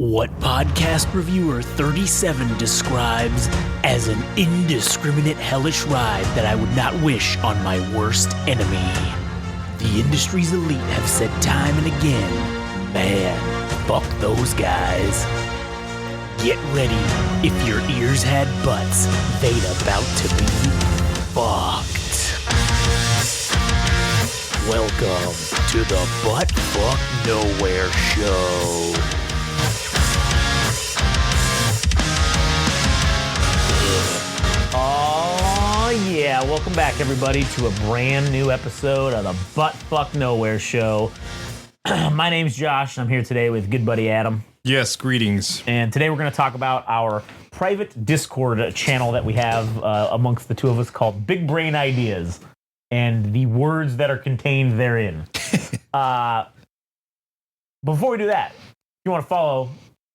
What podcast reviewer 37 describes as an indiscriminate hellish ride that I would not wish on my worst enemy. The industry's elite have said time and again, man, fuck those guys. Get ready, if your ears had butts, they'd about to be fucked. Welcome to the Butt Fuck Nowhere Show. Oh yeah, welcome back everybody to a brand new episode of the Butt Fuck Nowhere Show. My name's Josh, and I'm here today with good buddy Adam. Yes, greetings. And today we're going to talk about our private Discord channel that we have amongst the two of us called Big Brain Ideas and the words that are contained therein. Before we do that, if you want to follow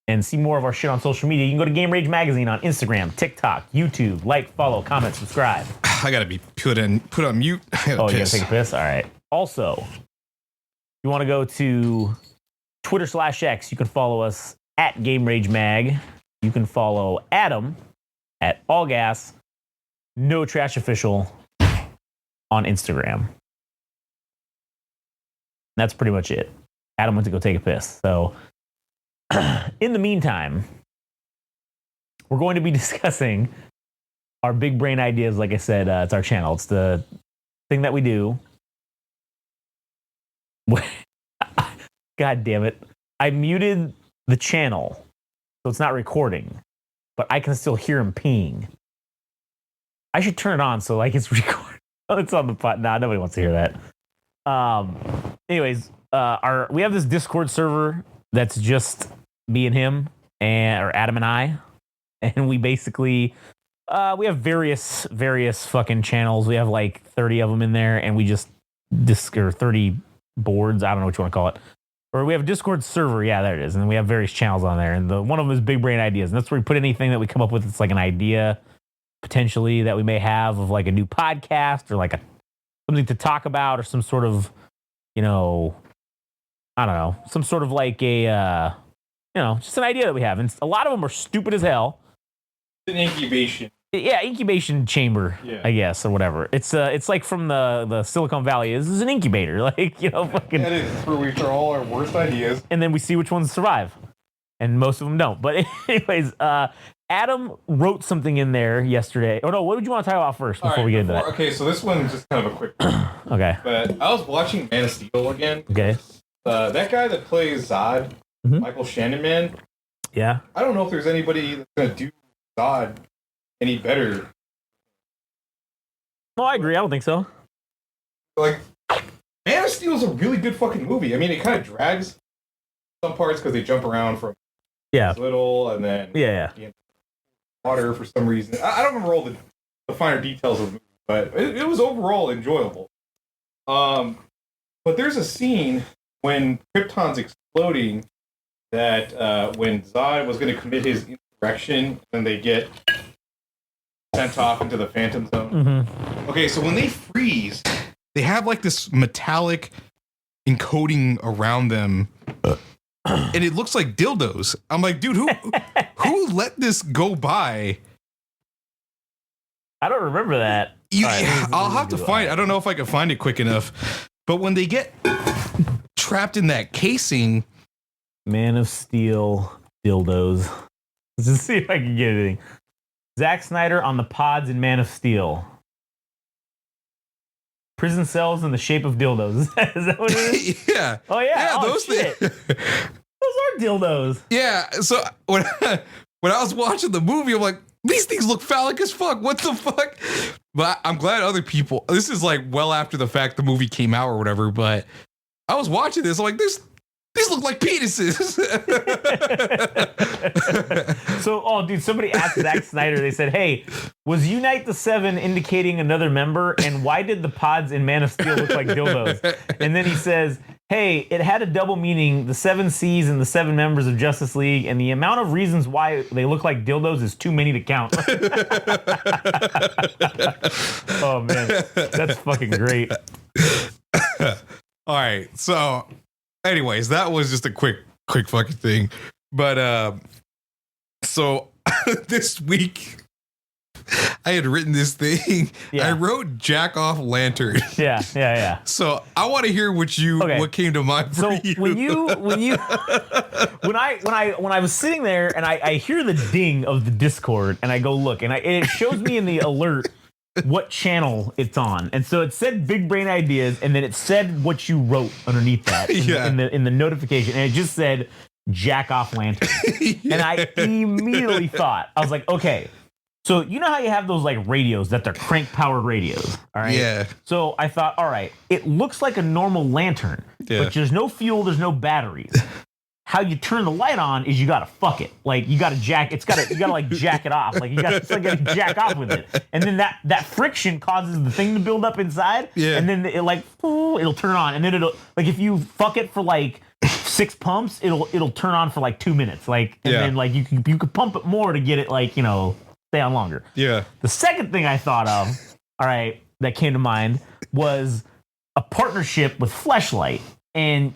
and see more of our shit on social media, you can go to Game Rage Magazine on Instagram, TikTok, YouTube. Like, follow, comment, subscribe. I gotta be put on mute. You gotta take a piss? All right. Also, if you want to go to Twitter/X, you can follow us at Game Rage Mag. You can follow Adam at All Gas, No Trash Official on Instagram. That's pretty much it. Adam went to go take a piss. So, in the meantime, we're going to be discussing our big brain ideas. Like I said, it's our channel. It's the thing that we do. God damn it. I muted the channel, so it's not recording, but I can still hear him peeing. I should turn it on so like it's recording. It's on the pot. Nah, nobody wants to hear that. Anyways, we have this Discord server that's just me and him, or Adam and I, and we basically we have various fucking channels. We have like 30 of them in there, and we just or 30 boards. I don't know what you want to call it. Or we have a Discord server. Yeah, there it is. And then we have various channels on there, and one of them is Big Brain Ideas, and that's where we put anything that we come up with. It's like an idea potentially that we may have of like a new podcast or like something to talk about or some sort of, I don't know, some sort of like a, just an idea that we have. And a lot of them are stupid as hell. An incubation. Yeah, incubation chamber, yeah. I guess, or whatever. It's like from the Silicon Valley. This is an incubator, like, fucking. That is where we throw all our worst ideas. And then we see which ones survive. And most of them don't. But anyways, Adam wrote something in there yesterday. Oh, no, what would you want to talk about first before we get into that? Okay, so this one's just kind of a quick one. Okay. But I was watching Man of Steel again. Okay. That guy that plays Zod, Michael Shannon, man. Yeah. I don't know if there's anybody that's going to do Zod any better. No, I agree. I don't think so. Like, Man of Steel is a really good fucking movie. I mean, it kind of drags some parts because they jump around from little and then water for some reason. I don't remember all the finer details of the movie, but it was overall enjoyable. But there's a scene when Krypton's exploding that when Zod was going to commit his insurrection and they get sent off into the Phantom Zone. Mm-hmm. Okay, so when they freeze, they have like this metallic encoding around them, and it looks like dildos. I'm like, dude, who let this go by? I don't remember that. I'll have to find. I don't know if I can find it quick enough. But when they get trapped in that casing, Man of Steel dildos. Let's just see if I can get anything. Zack Snyder on the pods in Man of Steel. Prison cells in the shape of dildos. Is that what it is? Yeah. Oh, yeah. Yeah, those shit. Those are dildos. Yeah. So when I was watching the movie, I'm like, these things look phallic as fuck. What the fuck? But I'm glad other people, this is like well after the fact the movie came out or whatever, but I was watching this, I'm like, these look like penises. So, dude, somebody asked Zack Snyder, they said, hey, was Unite the Seven indicating another member? And why did the pods in Man of Steel look like dildos? And then he says, hey, it had a double meaning, the 7 C's and the 7 members of Justice League, and the amount of reasons why they look like dildos is too many to count. Oh, man. That's fucking great. All right. So, anyways, that was just a quick fucking thing. But so this week I had written this thing. Yeah. I wrote jack off lantern. Yeah. So I want to hear what came to mind for you. When I was sitting there and I hear the ding of the Discord and I go look and it shows me in the alert what channel it's on. And so it said Big Brain Ideas and then it said what you wrote underneath that in the notification, and it just said jack off lantern. And I immediately thought, I was like, okay, so you know how you have those like radios that they're crank powered radios, all right? Yeah. So I thought, all right, it looks like a normal lantern, but there's no fuel, there's no batteries. How you turn the light on is you gotta fuck it. Like you gotta jack it like jack it off. Like you gotta jack off with it. And then that friction causes the thing to build up inside. Yeah. And then it'll turn on. And then it'll, like, if you fuck it for like 6 pumps, it'll turn on for like 2 minutes. Like, and then like you could pump it more to get it, like, you know, stay on longer. Yeah. The second thing I thought of, all right, that came to mind was a partnership with Fleshlight, and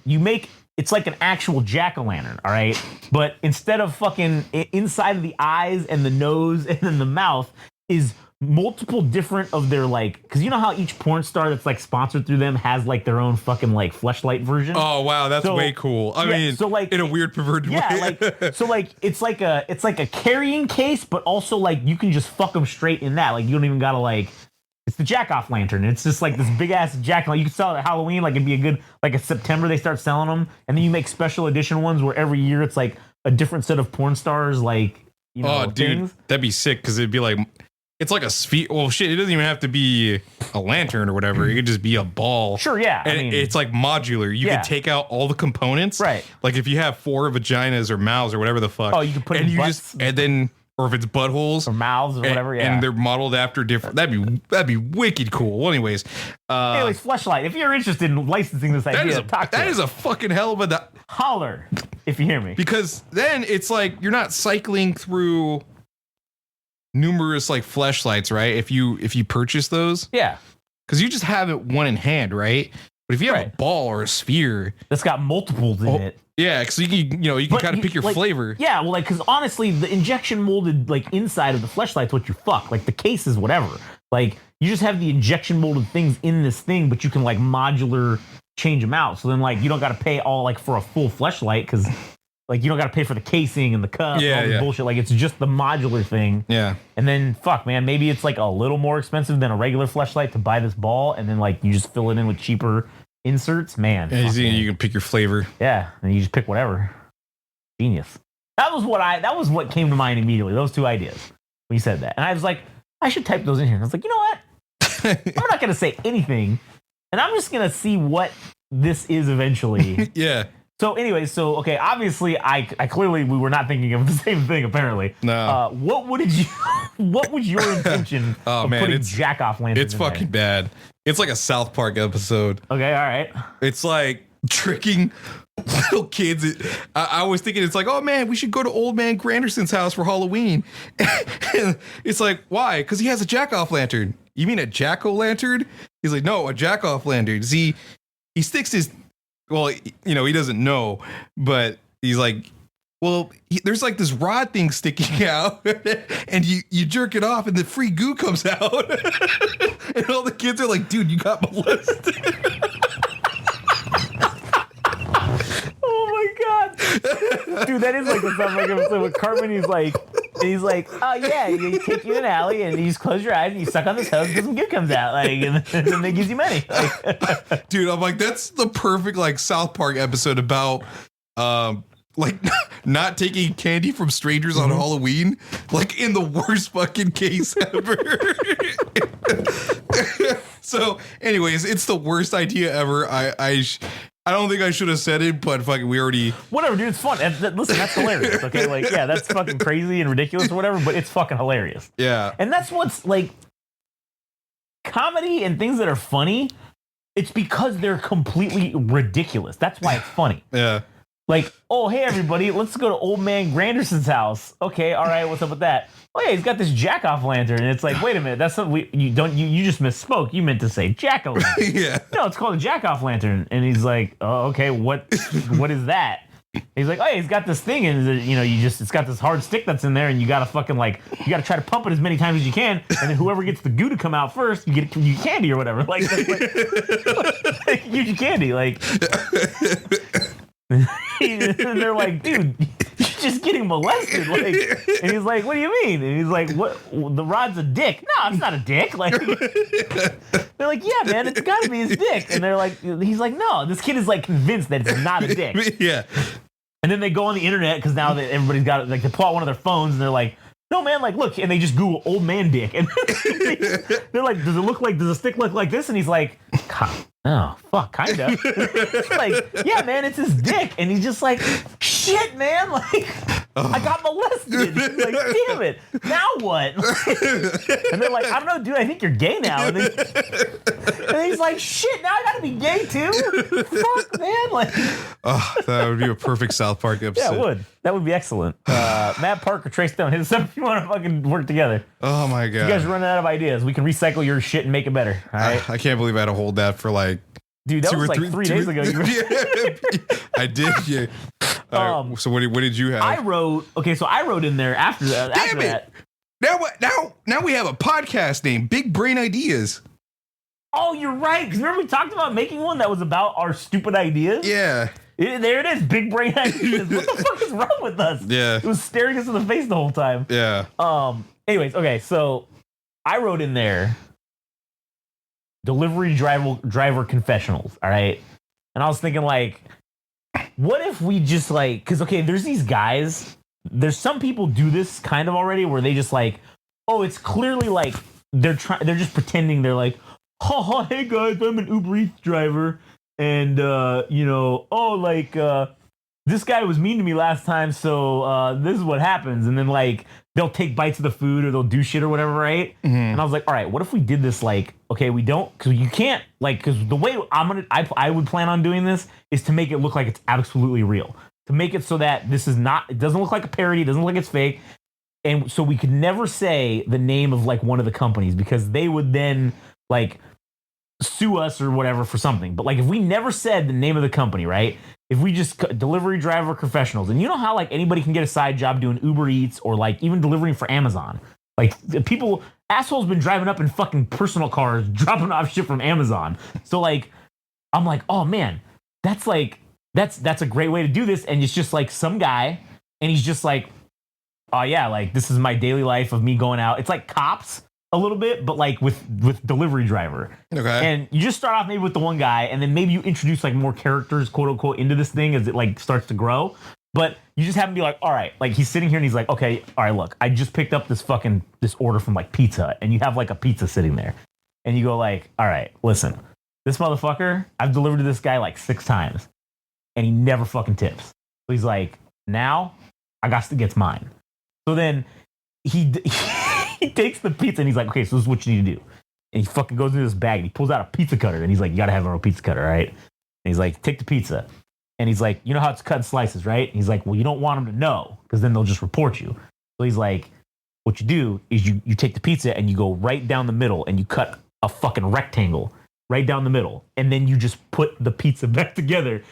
it's like an actual jack-o'-lantern, all right? But instead of fucking inside of the eyes and the nose and then the mouth is multiple different of their, like, because you know how each porn star that's like sponsored through them has like their own fucking like Fleshlight version. Oh wow, that's way cool. I mean, so like in a weird perverted way. Like, so like it's like a carrying case, but also like you can just fuck them straight in that. Like you don't even gotta like. It's the jack off lantern. It's just like this big ass jack. Like you can sell it at Halloween. Like it'd be a good, like a September they start selling them, and then you make special edition ones where every year it's like a different set of porn stars. Like, you know, dude, that'd be sick because it'd be like. It's like a sphere. Well, shit, it doesn't even have to be a lantern or whatever. It could just be a ball. Sure, yeah. And it's like modular. You can take out all the components. Right. Like if you have 4 vaginas or mouths or whatever the fuck. Oh, you can put it in butts. Or if it's buttholes. Or mouths or whatever, yeah. And they're modeled after different. That'd be wicked cool. Well, anyways, Fleshlight, if you're interested in licensing this idea, that is a fucking hell of a... Holler, if you hear me. Because then it's like you're not cycling through... numerous like fleshlights, right? If you purchase those, because you just have it one in hand, right? But if you have a ball or a sphere that's got multiples in it, because you can kind of pick your flavor. Yeah, well, like because honestly, the injection molded like inside of the fleshlight's what you fuck. Like the case is whatever. Like you just have the injection molded things in this thing, but you can like modular change them out. So then like you don't got to pay all like for a full fleshlight because. Like, you don't got to pay for the casing and the cup and all this bullshit. Like, it's just the modular thing. Yeah. And then, fuck, man, maybe it's, like, a little more expensive than a regular fleshlight to buy this ball. And then, like, you just fill it in with cheaper inserts. Man. Yeah, you can pick your flavor. Yeah. And you just pick whatever. Genius. That was what came to mind immediately. Those 2 ideas. When you said that. And I was like, I should type those in here. And I was like, you know what? I'm not going to say anything. And I'm just going to see what this is eventually. Yeah. So anyways, okay, obviously I clearly we were not thinking of the same thing apparently. No. What was your intention of putting jack off lanterns? It's fucking bad. It's like a South Park episode. Okay, all right. It's like tricking little kids. I was thinking it's like, oh man, we should go to old man Granderson's house for Halloween. And it's like, why? Because he has a jack off lantern. You mean a jack-o'-lantern? He's like, no, a jack off lantern. He sticks his. Well, you know, he doesn't know, but he's like, well, there's like this rod thing sticking out, and you jerk it off, and the free goo comes out. And all the kids are like, dude, you got molested. Oh my God. Dude, that is like the South Park episode with Cartman. He's like, oh yeah, you take you in an alley and you just close your eyes and you suck on this hose because some goo comes out, like, and then they gives you money. Like, dude, I'm like, that's the perfect like South Park episode about like not taking candy from strangers on Halloween, like in the worst fucking case ever. So, anyways, it's the worst idea ever. I don't think I should have said it, but fucking we already... Whatever, dude, it's fun. Listen, that's hilarious, okay? Like, yeah, that's fucking crazy and ridiculous or whatever, but it's fucking hilarious. Yeah. And that's what's, like, comedy and things that are funny, it's because they're completely ridiculous. That's why it's funny. Yeah. Like, oh, hey, everybody, let's go to old man Granderson's house. Okay, all right, what's up with that? Oh, yeah, he's got this jack-off lantern. And it's like, wait a minute, that's something you just misspoke. You meant to say jack-o'-lantern. Yeah. No, it's called a jack-off lantern. And he's like, oh, okay, what is that? He's like, oh, he's got this thing, and it's got this hard stick that's in there, and you gotta fucking you gotta try to pump it as many times as you can, and then whoever gets the goo to come out first, you get candy or whatever. Like huge candy, like. And they're like, dude, you're just getting molested. Like, and he's like, what do you mean? And he's like, what? The rod's a dick. No, it's not a dick. Like, they're like, yeah, man, it's got to be his dick. And they're like, he's like, no, this kid is like convinced that it's not a dick. Yeah. And then they go on the internet because now that everybody's got it, like, they pull out one of their phones and they're like, no, man, like, look, and they just Google old man dick. And they're like, does a stick look like this? And he's like, oh, fuck, kind of. Like, yeah, man, it's his dick. And he's just like, shit, man, like, I got molested. He's like, damn it, now what? And they're like, I don't know, dude, I think you're gay now. And he's like, shit, now I gotta be gay too? Fuck, man. Like, oh, that would be a perfect South Park episode. Yeah, it would. That would be excellent. Matt Parker, Trey Stone, hit us up if you want to fucking work together. Oh my god. If you guys running out of ideas, we can recycle your shit and make it better. All right. I can't believe I had to hold that for like. Dude, that was like 3 days ago. I did. Yeah. Right, so what did you have? I wrote in there after that. Damn it! Now we have a podcast name, Big Brain Ideas. Oh, you're right. Because remember we talked about making one that was about our stupid ideas? Yeah. There it is, Big Brain Ideas. What the fuck is wrong with us? Yeah. It was staring us in the face the whole time. Yeah. Anyways, okay, so I wrote in there delivery driver confessionals, all right? And I was thinking, like, what if we just, like, because, okay, there's these guys, there's some people do this kind of already where they just, like, oh, it's clearly, like, they're just pretending they're like, oh, hey, guys, I'm an Uber Eats driver, and, this guy was mean to me last time, so this is what happens. And then, like, they'll take bites of the food or they'll do shit or whatever, right? Mm-hmm. And I was like, all right, what if we did this, like, okay, we don't, because you can't, like, because the way I would plan on doing this is to make it look like it's absolutely real. To make it so that this is not, it doesn't look like a parody, it doesn't look like it's fake. And so we could never say the name of, like, one of the companies because they would then, like, sue us or whatever for something. But, like, if we never said the name of the company, right? If we just delivery driver professionals, and you know how, like, anybody can get a side job doing Uber Eats or, like, even delivering for Amazon. Like, assholes been driving up in fucking personal cars, dropping off shit from Amazon. So, like, I'm like, oh man, that's like, that's a great way to do this. And it's just like some guy, and he's just like, oh yeah, like, this is my daily life of me going out. It's like Cops a little bit, but like with delivery driver. Okay. And you just start off maybe with the one guy, and then maybe you introduce like more characters, quote unquote, into this thing as it like starts to grow. But you just have to be like, all right, like he's sitting here and he's like, okay, all right, look, I just picked up this order from like Pizza Hut, and you have like a pizza sitting there, and you go like, all right, listen, this motherfucker, I've delivered to this guy like 6 times, and he never fucking tips. So he's like, now I got to get mine. So then he takes the pizza and he's like, okay, so this is what you need to do. And he fucking goes into this bag and he pulls out a pizza cutter and he's like, you gotta have a real pizza cutter, right? And he's like, take the pizza. And he's like, you know how it's cut in slices, right? And he's like, well, you don't want them to know because then they'll just report you. So he's like, what you do is you take the pizza and you go right down the middle and you cut a fucking rectangle right down the middle. And then you just put the pizza back together.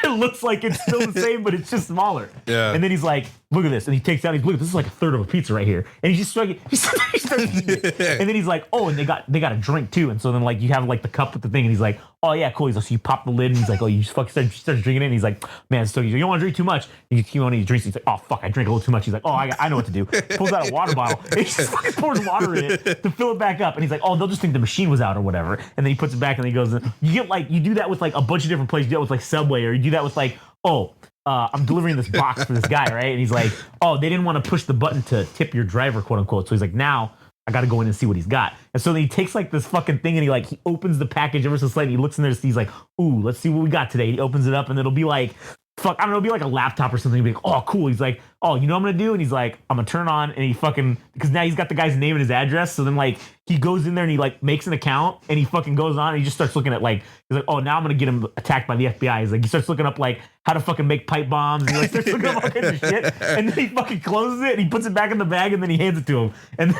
It looks like it's still the same, but it's just smaller. Yeah. And then he's like, look at this. And he takes out, look, this is like a third of a pizza right here. And he's just starting, he starts eating it. And then he's like, oh, and they got a drink too. And so then like you have like the cup with the thing and he's like, oh yeah, cool. He's like, so you pop the lid and he's like, oh, you just fucking start drinking it. And he's like, man, so you don't want to drink too much. And you keep on eating drinks. He's like, oh fuck, I drink a little too much. He's like, oh, I know what to do. Pulls out a water bottle and he just fucking pours water in it to fill it back up. And he's like, oh, they'll just think the machine was out or whatever. And then he puts it back and then he goes, you get like, you do that with like a bunch of different places. You do that with like Subway, or you do that with like, oh, I'm delivering this box for this guy, right? And he's like, oh, they didn't want to push the button to tip your driver, quote unquote. So he's like, now I got to go in and see what he's got. And so then he takes like this fucking thing and he opens the package ever so slightly. He looks in there and he's like, ooh, let's see what we got today. He opens it up and it'll be like, fuck, I don't know, it'll be like a laptop or something. He'll be like, oh, cool. He's like, oh, you know what I'm going to do? And he's like, I'm going to turn on, and he fucking, because now he's got the guy's name and his address. So then like he goes in there and he like makes an account and he fucking goes on and he just starts looking at like, he's like, oh, now I'm going to get him attacked by the FBI. He's like, he starts looking up like how to fucking make pipe bombs. And he like starts looking up all kinds of shit. And then he fucking closes it and he puts it back in the bag and then he hands it to him. And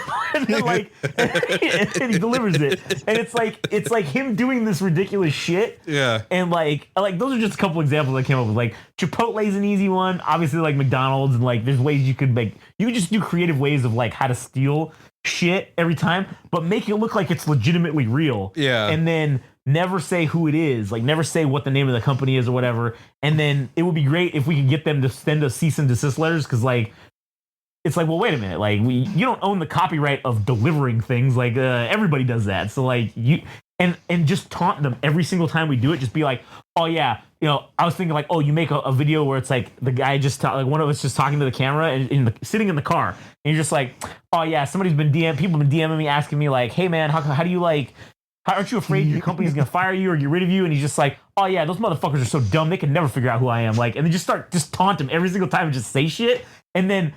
then like, and then he delivers it. And it's like him doing this ridiculous shit. Yeah. And like those are just a couple examples I came up with. Like Chipotle's an easy one. Obviously, like McDonald's, and like there's ways you could just do creative ways of like how to steal shit every time, but make it look like it's legitimately real. Yeah. And then never say who it is, like never say what the name of the company is or whatever. And then it would be great if we could get them to send us cease and desist letters, because like it's like, well, wait a minute, like you don't own the copyright of delivering things. Like everybody does that. So like you and just taunt them every single time we do it. Just be like, oh yeah, I was thinking like, oh, you make a video where it's like the guy just like one of us just talking to the camera and sitting in the car, and you're just like, oh yeah, people have been DMing me asking me like, hey man, how do you like, aren't you afraid your company's gonna fire you or get rid of you? And he's just like, oh yeah, those motherfuckers are so dumb, they can never figure out who I am. Like, and they just taunt him every single time and just say shit. And then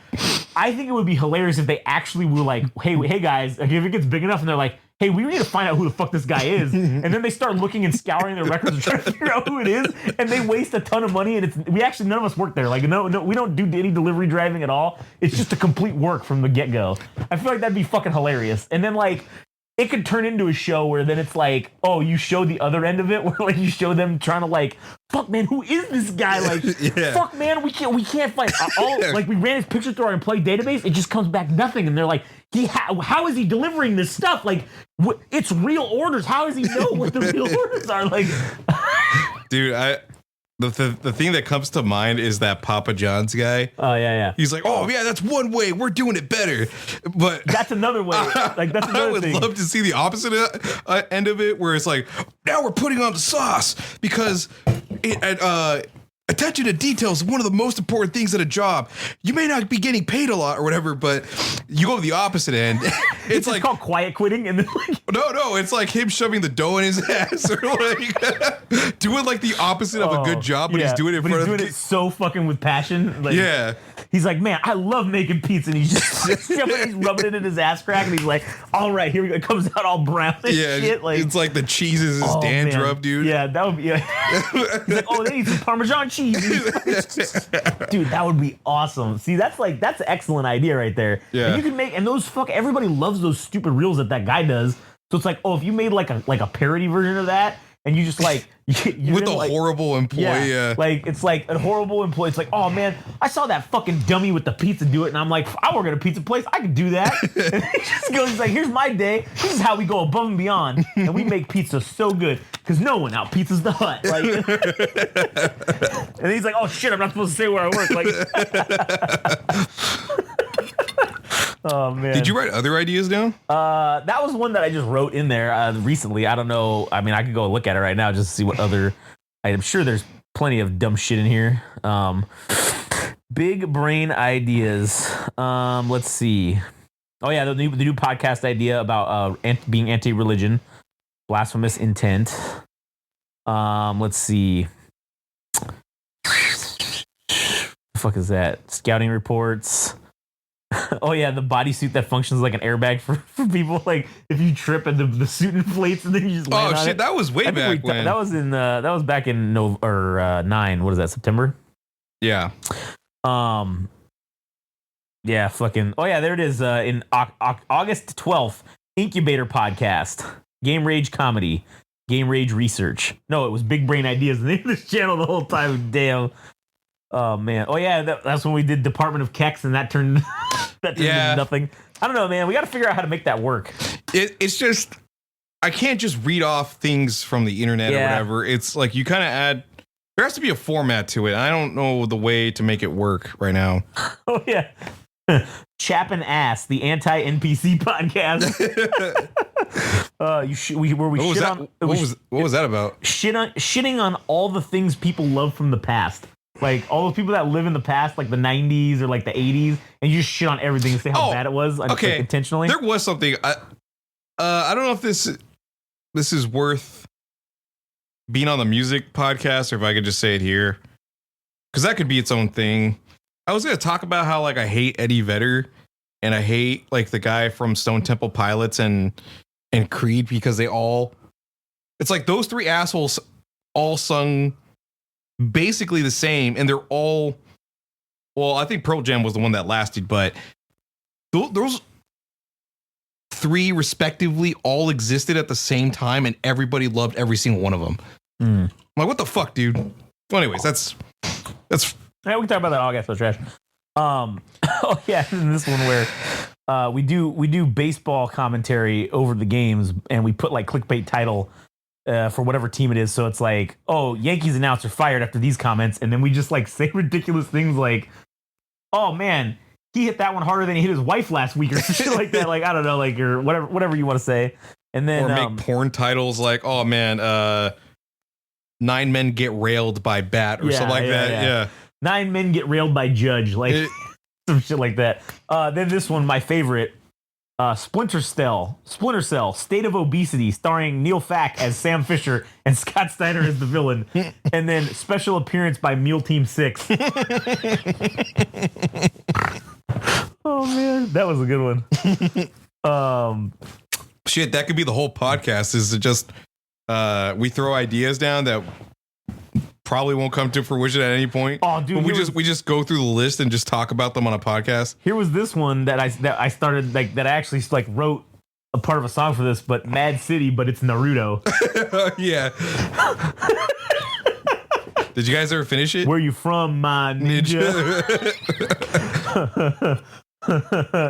I think it would be hilarious if they actually were like, hey guys, like if it gets big enough and they're like, hey, we need to find out who the fuck this guy is. And then they start looking and scouring their records and trying to figure out who it is. And they waste a ton of money. And none of us work there. Like, no, we don't do any delivery driving at all. It's just a complete work from the get-go. I feel like that'd be fucking hilarious. And then like, it could turn into a show where then it's like, oh, you show the other end of it, where like you show them trying to like, fuck man, who is this guy? Like, fuck man, we can't find like we ran his picture through our employee database, it just comes back nothing, and they're like, how is he delivering this stuff? Like, it's real orders. How does he know what the real orders are? Like, dude, The thing that comes to mind is that Papa John's guy. Oh yeah. He's like, oh yeah, that's one way. We're doing it better, but that's another way. Like that's another thing. I would love to see the opposite end of it, where it's like, now we're putting on the sauce because attention to details is one of the most important things at a job. You may not be getting paid a lot or whatever, but you go to the opposite end. It's like called quiet quitting, and then like, no, it's like him shoving the dough in his ass, or like doing like the opposite of a good job, but he's doing it. He's doing it so fucking with passion. Like, yeah, he's like, man, I love making pizza, and he's just he's rubbing it in his ass crack, and he's like, all right, here we go. It comes out all brown and shit. Like, it's like the cheese is his dandruff, dude. Yeah, that would be. He's like, oh, they need some Parmesan cheese. Dude, that would be awesome. See, that's an excellent idea right there. Yeah, and you can make, and those everybody loves those stupid reels that guy does. So it's like, oh, if you made like a parody version of that, and you just like with a horrible employee, like it's like a horrible employee. It's like, oh man, I saw that fucking dummy with the pizza do it, and I'm like, I work at a pizza place, I could do that. And he just goes, he's like, here's my day. This is how we go above and beyond, and we make pizza so good because no one out pizzas the Hut. Like, and he's like, oh shit, I'm not supposed to say where I work. Like, oh man. Did you write other ideas down? That was one that I just wrote in there recently. I don't know. I mean, I could go look at it right now just to see what other. I'm sure there's plenty of dumb shit in here. Big brain ideas. Let's see. Oh yeah, the new podcast idea about being anti-religion, blasphemous intent. Let's see. What the fuck is that? Scouting reports. Oh yeah, the bodysuit that functions like an airbag for people. Like if you trip and the suit inflates and then you just land on shit, it. that was way back when. That was back in 9. What is that? September? Yeah. Yeah. Fucking. Oh yeah, there it is. In August 12th, Incubator Podcast, Game Rage Comedy, Game Rage Research. No, it was Big Brain Ideas. The name of this channel the whole time. Damn. Oh man. Oh yeah, that's when we did Department of Kex, and that turned into nothing. I don't know, man. We got to figure out how to make that work. It's just, I can't just read off things from the internet or whatever. It's like you kind of add. There has to be a format to it. I don't know the way to make it work right now. Oh yeah. Chappin' Ass, the anti-NPC podcast. What was that about? Shitting on all the things people love from the past. Like all those people that live in the past, like the 90s or like the 80s, and you just shit on everything and say how bad it was, okay. Like, intentionally. There was something. I don't know if this is worth being on the music podcast or if I could just say it here, because that could be its own thing. I was going to talk about how like I hate Eddie Vedder and I hate like the guy from Stone Temple Pilots and Creed, because it's like those three assholes all sung basically the same, and they're all, well, I think Pearl Jam was the one that lasted, but those three respectively all existed at the same time, and everybody loved every single one of them. I'm like, what the fuck, dude? Well, anyways, that's That's yeah, we can talk about that all gas no trash. Oh yeah, this one where we do baseball commentary over the games, and we put like clickbait title for whatever team it is. So it's like, oh, Yankees announcer fired after these comments, and then we just like say ridiculous things like, oh man, he hit that one harder than he hit his wife last week, or shit like that. Like, I don't know, like, or whatever you want to say. And then or make porn titles like, oh man, 9 men get railed by bat or something like that. Yeah. 9 men get railed by judge, like some shit like that. Then this one, my favorite, Splinter Cell, State of Obesity, starring Neil Fack as Sam Fisher and Scott Steiner as the villain. And then special appearance by Mule Team 6. Oh man, that was a good one. Shit, that could be the whole podcast. Is just we throw ideas down that probably won't come to fruition at any point. Oh, dude, but we just go through the list and just talk about them on a podcast. Here was this one that I started like that I actually like wrote a part of a song for this, but Mad City, but it's Naruto. Yeah. Did you guys ever finish it? Where you from, my ninja?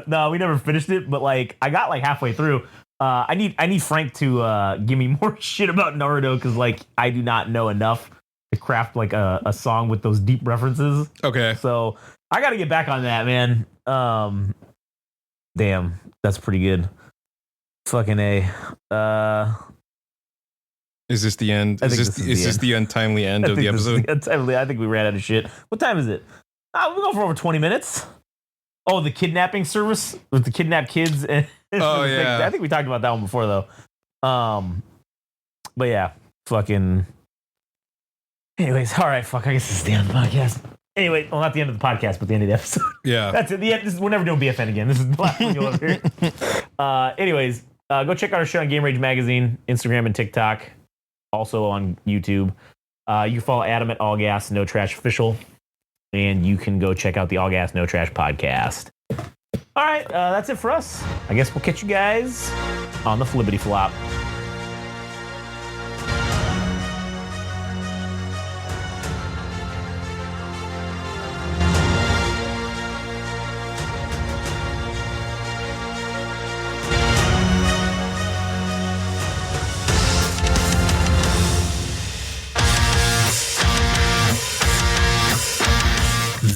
No, we never finished it, but like I got like halfway through. I need Frank to give me more shit about Naruto because like I do not know enough to craft like a song with those deep references. Okay. So I got to get back on that, man. Damn, that's pretty good. Fucking A. Is this the end? Is this the untimely end of the episode? I think we ran out of shit. What time is it? We're going for over 20 minutes. Oh, the kidnapping service with the kidnapped kids. And oh yeah. I think we talked about that one before though. But yeah, fucking. Anyways, all right, fuck. I guess this is the end of the podcast. Anyway, well, not the end of the podcast, but the end of the episode. Yeah, that's it. The end. We're never doing BFN again. This is the last one you'll ever hear. Anyways, go check out our show on Game Rage Magazine, Instagram, and TikTok. Also on YouTube. You can follow Adam at All Gas No Trash Official, and you can go check out the All Gas No Trash podcast. All right, that's it for us. I guess we'll catch you guys on the flippity flop.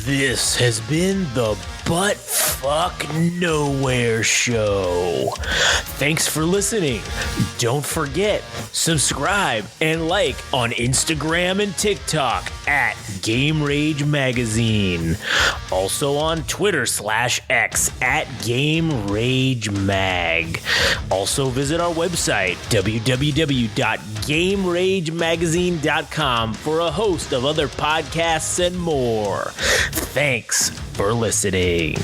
This has been the Butt Fuck Nowhere Show. Thanks for listening. Don't forget, subscribe and like on Instagram and TikTok at Game Rage Magazine. Also on Twitter/X at Game Rage Mag. Also visit our website, www.GameRageMagazine.com, for a host of other podcasts and more. Thanks for listening.